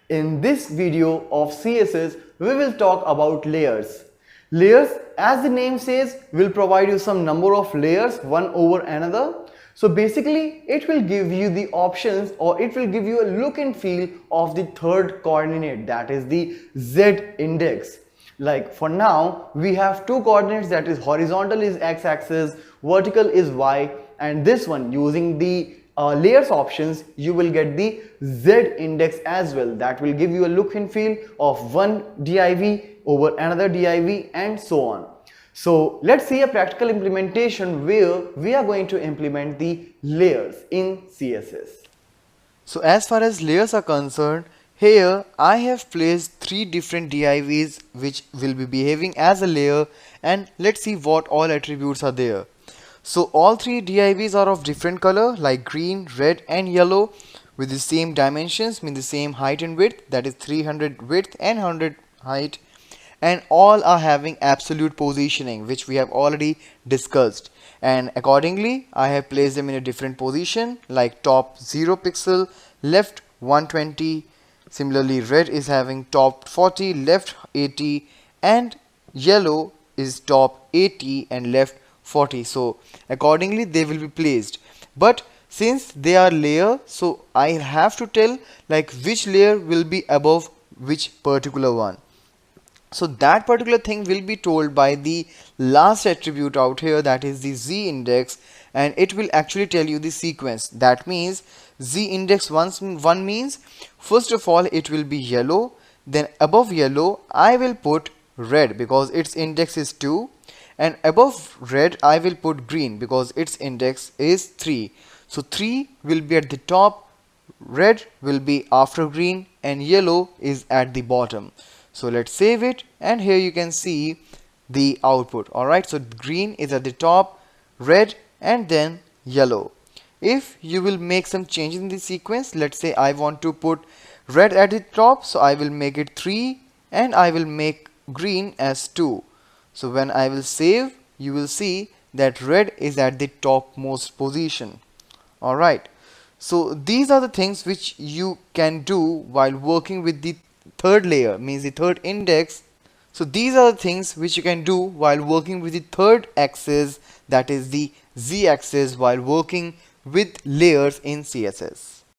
In this video of CSS, we will talk about layers. Layers, as the name says, will provide you some number of layers one over another. So basically, it will give you the options, or it will give you a look and feel of the third coordinate, that is the Z index. Like for now, we have two coordinates, that is horizontal is x-axis, vertical is y, and this one using the layers options, you will get the Z index as well. That will give you a look and feel of one div over another div and so on. So let's see a practical implementation where we are going to implement the layers in CSS. So as far as layers are concerned, here I have placed three different divs which will be behaving as a layer, and let's see what all attributes are there. So all three divs are of different color like green, red and yellow with the same dimensions, mean the same height and width, that is 300 width and 100 height, and all are having absolute positioning which we have already discussed, and accordingly I have placed them in a different position like top 0 pixel, left 120, similarly red is having top 40, left 80, and yellow is top 80 and left 40. So accordingly they will be placed, but since they are layer, so I have to tell like which layer will be above which particular one. So that particular thing will be told by the last attribute out here, that is the Z index, and it will actually tell you the sequence. That means Z index 1 means first of all it will be yellow, then above yellow I will put red because its index is 2, and above red I will put green because its index is 3. So 3 will be at the top, red will be after green, and yellow is at the bottom. So let's save it, and here you can see the output. Alright, so green is at the top, red and then yellow. If you will make some changes in the sequence, let's say I want to put red at the top, so I will make it 3 and I will make green as 2. So when I will save, you will see that red is at the topmost position. Alright, so these are the things which you can do while working with the third layer, means the third index. So these are the things which you can do while working with the third axis, that is the Z axis, while working with layers in CSS.